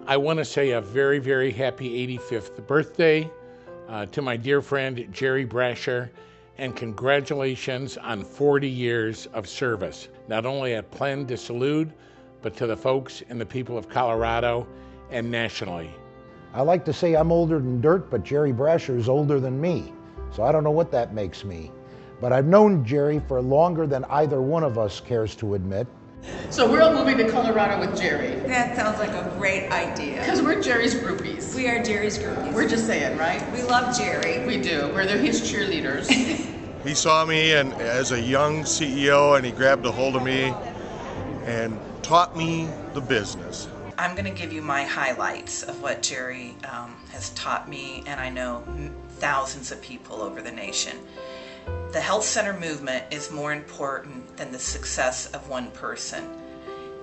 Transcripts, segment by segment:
I want to say a very, very happy 85th birthday to my dear friend Jerry Brasher, and congratulations on 40 years of service, not only at Plan de Salud, but to the folks and the people of Colorado and nationally. I like to say I'm older than dirt, but Jerry Brasher is older than me, so I don't know what that makes me. But I've known Jerry for longer than either one of us cares to admit. So we're all moving to Colorado with Jerry. That sounds like a great idea. Because we're Jerry's groupies. We are Jerry's groupies. We're just saying, right? We love Jerry. We do. We're his cheerleaders. He saw me and as a young CEO, and he grabbed a hold of me and taught me the business. I'm going to give you my highlights of what Jerry has taught me, and I know thousands of people over the nation. The health center movement is more important than the success of one person,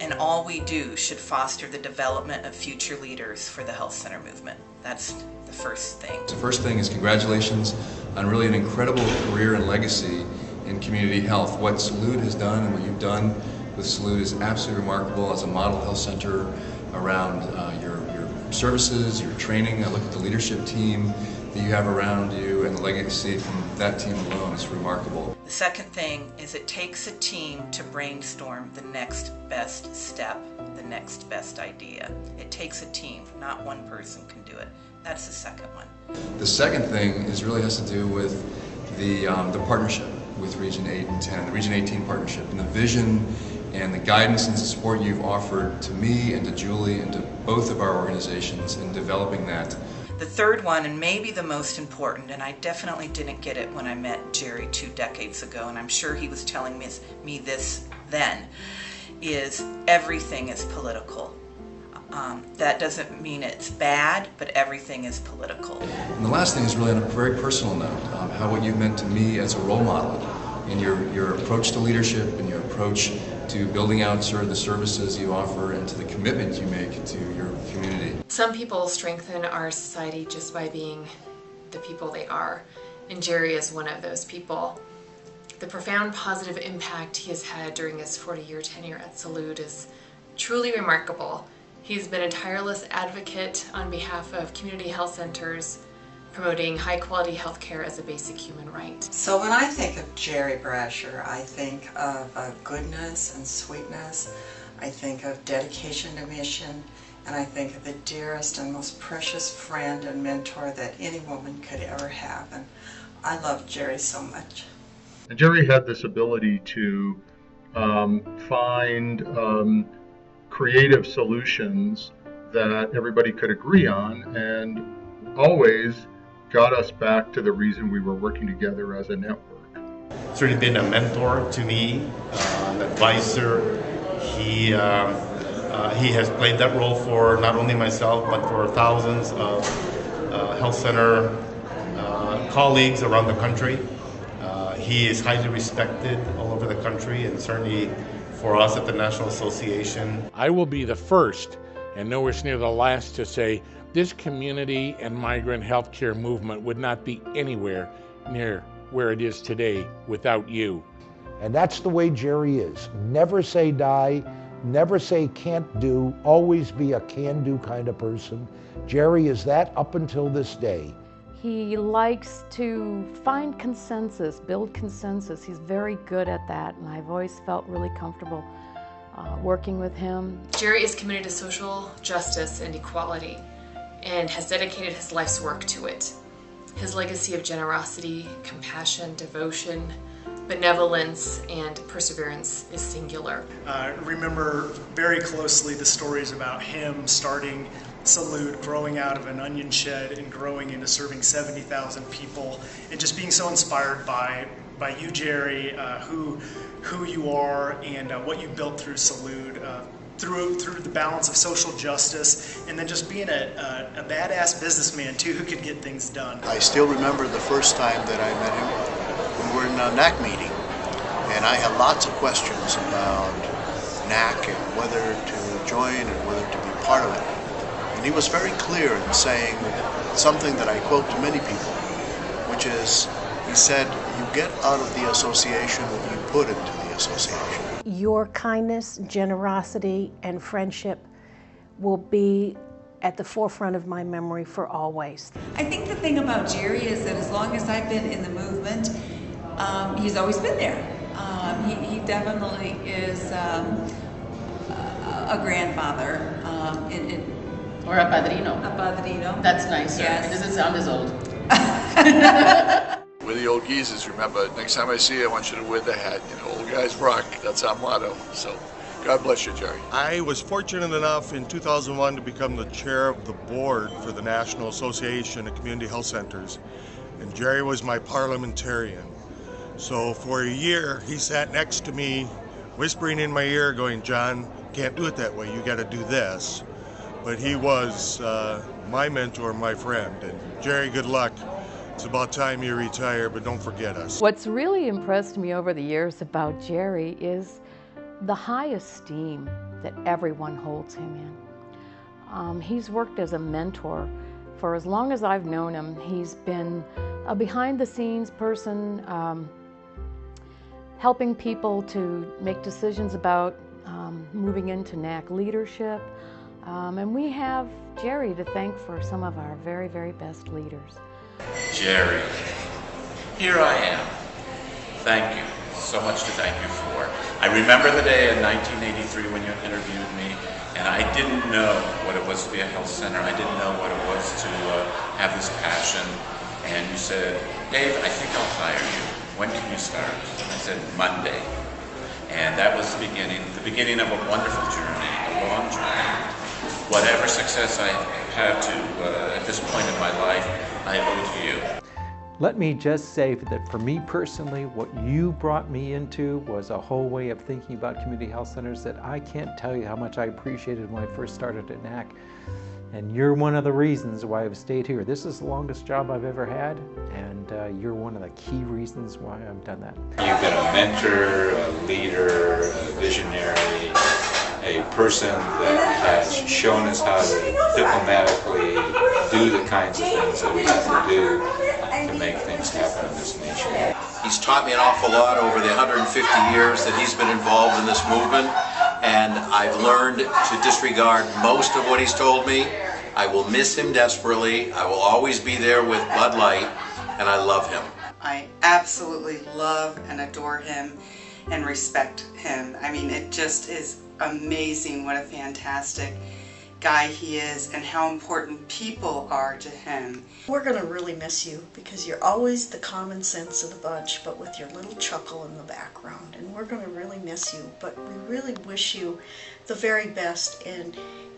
and all we do should foster the development of future leaders for the health center movement. That's the first thing. The first thing is congratulations on really an incredible career and legacy in community health. What Salud has done and what you've done with Salud is absolutely remarkable as a model health center around your services, your training. I look at the leadership team that you have around you, and the legacy from that team alone is remarkable. The second thing is it takes a team to brainstorm the next best step, the next best idea. It takes a team, not one person can do it. That's the second one. The second thing is really has to do with the partnership with Region 8 and 10, the Region 18 partnership, and the vision and the guidance and the support you've offered to me and to Julie and to both of our organizations in developing that. The third one, and maybe the most important, and I definitely didn't get it when I met Jerry 2 decades ago, and I'm sure he was telling me this then, is everything is political. That doesn't mean it's bad, but everything is political. And the last thing is really on a very personal note, how what you've meant to me as a role model in your approach to leadership and your approach to building out sort of the services you offer and to the commitment you make to your community. Some people strengthen our society just by being the people they are, and Jerry is one of those people. The profound positive impact he has had during his 40-year tenure at Salud is truly remarkable. He's been a tireless advocate on behalf of community health centers, promoting high-quality health care as a basic human right. So when I think of Jerry Brasher, I think of goodness and sweetness. I think of dedication to mission, and I think of the dearest and most precious friend and mentor that any woman could ever have. And I love Jerry so much. And Jerry had this ability to find creative solutions that everybody could agree on, and always got us back to the reason we were working together as a network. He's really been a mentor to me, an advisor. He has played that role for not only myself, but for thousands of health center colleagues around the country. He is highly respected all over the country, and certainly for us at the National Association. I will be the first and nowhere near the last to say this community and migrant healthcare movement would not be anywhere near where it is today without you. And that's the way Jerry is. Never say die, never say can't do, always be a can-do kind of person. Jerry is that up until this day. He likes to find consensus, build consensus. He's very good at that, and I've always felt really comfortable working with him. Jerry is committed to social justice and equality, and has dedicated his life's work to it. His legacy of generosity, compassion, devotion, benevolence, and perseverance is singular. I remember very closely the stories about him starting Salud, growing out of an onion shed and growing into serving 70,000 people, and just being so inspired by you, Jerry, who you are, and what you built through Salud, through the balance of social justice, and then just being a badass businessman too, who could get things done. I still remember the first time that I met him. We were in a NACHC meeting, and I had lots of questions about NACHC and whether to join and whether to be part of it. And he was very clear in saying something that I quote to many people, which is, he said, you get out of the association what you put into the association. Your kindness, generosity, and friendship will be at the forefront of my memory for always. I think the thing about Jerry is that as long as I've been in the movement, he's always been there. He definitely is a grandfather. Or a padrino. A padrino. That's nicer. Yes. It doesn't sound as old. We're the old geezers, remember. Next time I see you, I want you to wear the hat. You know, old guys rock. That's our motto. So, God bless you, Jerry. I was fortunate enough in 2001 to become the chair of the board for the National Association of Community Health Centers, and Jerry was my parliamentarian. So for a year, he sat next to me, whispering in my ear, going, "John, can't do it that way. You got to do this." But he was my mentor, my friend. And Jerry, good luck. It's about time you retire, but don't forget us. What's really impressed me over the years about Jerry is the high esteem that everyone holds him in. He's worked as a mentor for as long as I've known him. He's been a behind-the-scenes person, helping people to make decisions about moving into NACHC leadership. And we have Jerry to thank for some of our very, very best leaders. Jerry, here I am. Thank you. So much to thank you for. I remember the day in 1983 when you interviewed me, and I didn't know what it was to be a health center. I didn't know what it was to have this passion. And you said, "Dave, I think I'll hire you. When can you start?" And I said, "Monday." And that was the beginning of a wonderful journey, a long journey. Whatever success I have at this point in my life, I owe to you. Let me just say that for me personally, what you brought me into was a whole way of thinking about community health centers that I can't tell you how much I appreciated when I first started at NACHC. And you're one of the reasons why I've stayed here. This is the longest job I've ever had, and you're one of the key reasons why I've done that. You've been a mentor, a leader, a visionary, a person that has shown us how to diplomatically do the kinds of things that we have to do to make things happen in this nation. He's taught me an awful lot over the 150 years that he's been involved in this movement, and I've learned to disregard most of what he's told me. I will miss him desperately. I will always be there with Bud Light, and I love him. I absolutely love and adore him and respect him. I mean, it just is amazing what a fantastic guy he is and how important people are to him. We're going to really miss you because you're always the common sense of the bunch, but with your little chuckle in the background. And we're going to really miss you, but we really wish you the very best in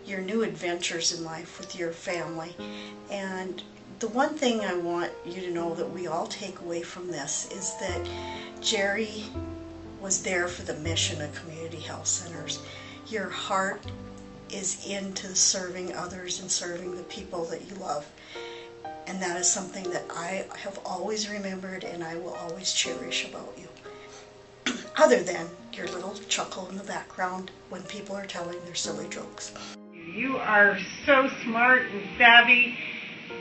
your new adventures in life with your family. And the one thing I want you to know that we all take away from this is that Jerry was there for the mission of community health centers. Your heart is into serving others and serving the people that you love. And that is something that I have always remembered and I will always cherish about you. Other than your little chuckle in the background when people are telling their silly jokes. You are so smart and savvy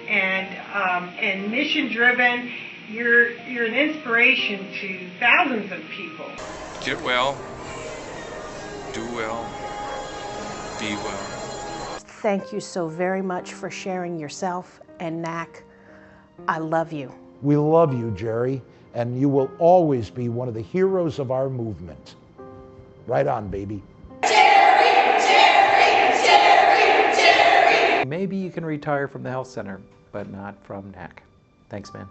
and mission driven. You're an inspiration to thousands of people. Get well, do well, be well. Thank you so very much for sharing yourself and NACHC. I love you. We love you, Jerry, and you will always be one of the heroes of our movement. Right on, baby. Jerry! Maybe you can retire from the health center, but not from NACHC. Thanks, man.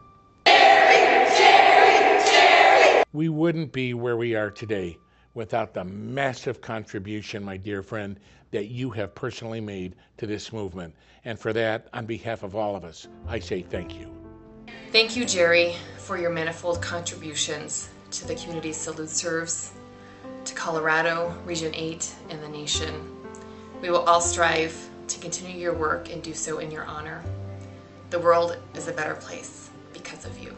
We wouldn't be where we are today without the massive contribution, my dear friend, that you have personally made to this movement. And for that, on behalf of all of us, I say thank you. Thank you, Jerry, for your manifold contributions to the community Salute serves, to Colorado, Region 8, and the nation. We will all strive to continue your work and do so in your honor. The world is a better place because of you.